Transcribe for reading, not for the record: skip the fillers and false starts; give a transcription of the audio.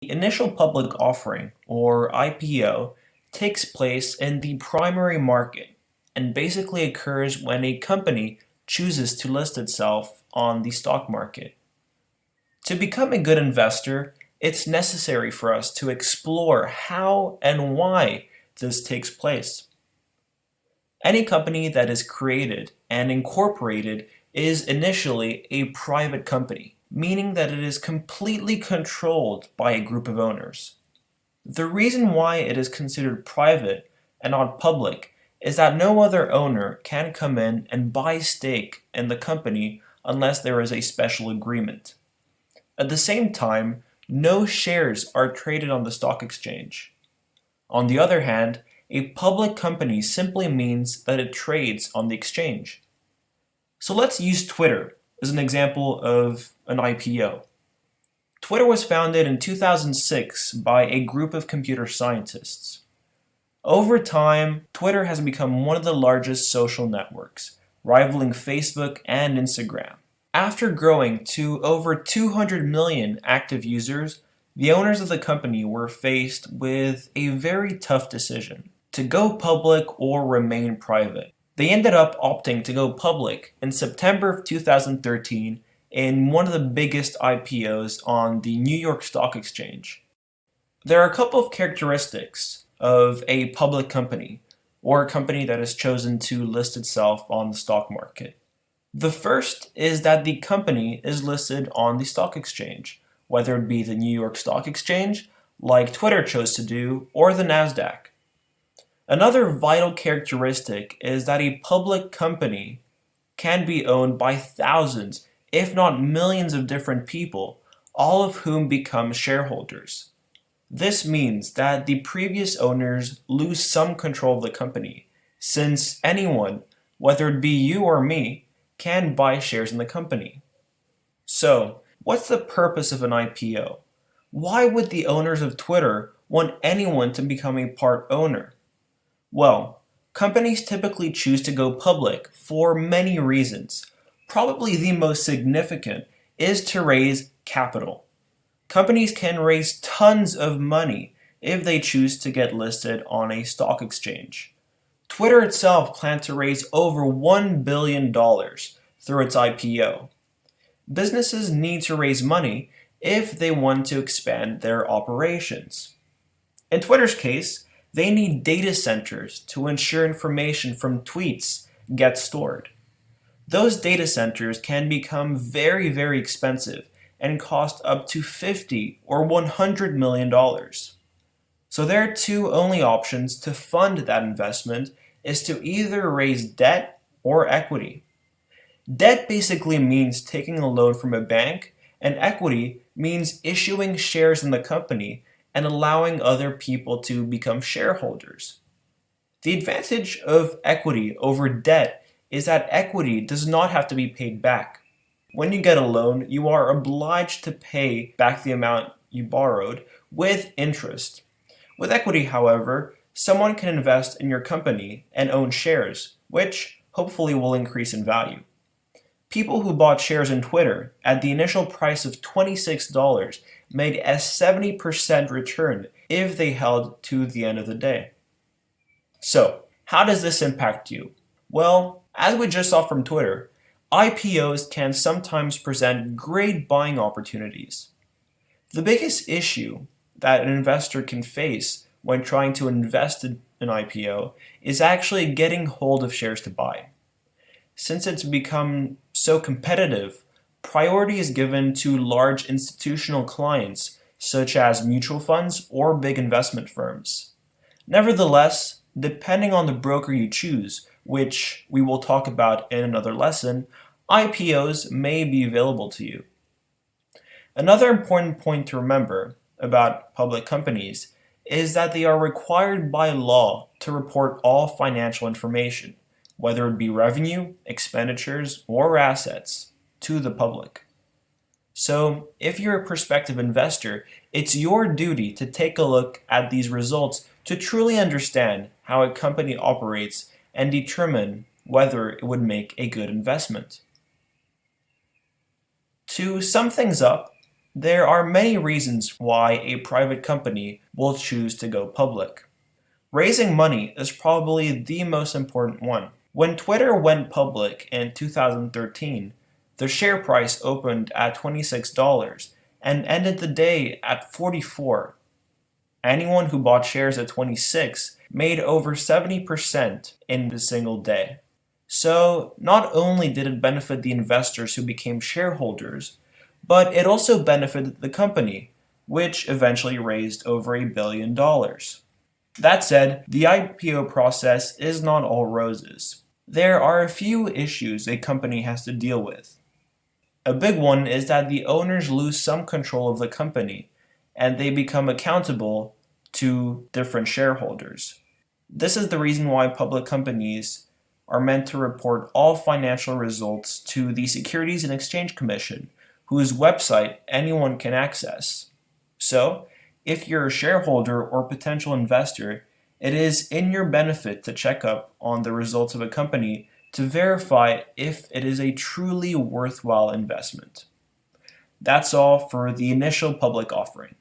The initial public offering, or IPO, takes place in the primary market and basically occurs when a company chooses to list itself on the stock market. To become a good investor, it's necessary for us to explore how and why this takes place. Any company that is created and incorporated is initially a private company, meaning that it is completely controlled by a group of owners. The reason why it is considered private and not public is that no other owner can come in and buy stake in the company unless there is a special agreement. At the same time, no shares are traded on the stock exchange. On the other hand, a public company simply means that it trades on the exchange. So let's use Twitter as an example of an IPO. Twitter was founded in 2006 by a group of computer scientists. Over time, Twitter has become one of the largest social networks, rivaling Facebook and Instagram. After growing to over 200 million active users, the owners of the company were faced with a very tough decision: to go public or remain private. They ended up opting to go public in September of 2013 in one of the biggest IPOs on the New York Stock Exchange. There are a couple of characteristics of a public company, or a company that has chosen to list itself on the stock market. The first is that the company is listed on the stock exchange, whether it be the New York Stock Exchange, like Twitter chose to do, or the NASDAQ. Another vital characteristic is that a public company can be owned by thousands, if not millions of different people, all of whom become shareholders. This means that the previous owners lose some control of the company, since anyone, whether it be you or me, can buy shares in the company. So, what's the purpose of an IPO? Why would the owners of Twitter want anyone to become a part owner? Well, companies typically choose to go public for many reasons. Probably the most significant is to raise capital. Companies can raise tons of money if they choose to get listed on a stock exchange. Twitter itself planned to raise over $1 billion through its IPO. Businesses need to raise money if they want to expand their operations. In Twitter's case, they need data centers to ensure information from tweets gets stored. Those data centers can become very, very expensive and cost up to $50 or $100 million. So their two only options to fund that investment is to either raise debt or equity. Debt basically means taking a loan from a bank, and equity means issuing shares in the company and allowing other people to become shareholders. The advantage of equity over debt is that equity does not have to be paid back. When you get a loan, you are obliged to pay back the amount you borrowed with interest. With equity, however, someone can invest in your company and own shares, which hopefully will increase in value. People who bought shares in Twitter at the initial price of $26 made a 70% return if they held to the end of the day. So, how does this impact you? Well, as we just saw from Twitter, IPOs can sometimes present great buying opportunities. The biggest issue that an investor can face when trying to invest in an IPO is actually getting hold of shares to buy. Since it's become so competitive, priority is given to large institutional clients such as mutual funds or big investment firms. Nevertheless, depending on the broker you choose, which we will talk about in another lesson, IPOs may be available to you. Another important point to remember about public companies is that they are required by law to report all financial information, whether it be revenue, expenditures, or assets, to the public. So, if you're a prospective investor, it's your duty to take a look at these results to truly understand how a company operates and determine whether it would make a good investment. To sum things up, There are many reasons why a private company will choose to go public. Raising money is probably the most important one. When Twitter went public in 2013, the share price opened at $26 and ended the day at 44. Anyone who bought shares at 26 made over 70% in a single day. So, not only did it benefit the investors who became shareholders, but it also benefited the company, which eventually raised over $1 billion. That said, the IPO process is not all roses. There are a few issues a company has to deal with. A big one is that the owners lose some control of the company, and they become accountable to different shareholders. This is the reason why public companies are meant to report all financial results to the Securities and Exchange Commission, whose website anyone can access. So, if you're a shareholder or potential investor, it is in your benefit to check up on the results of a company to verify if it is a truly worthwhile investment. That's all for the initial public offering.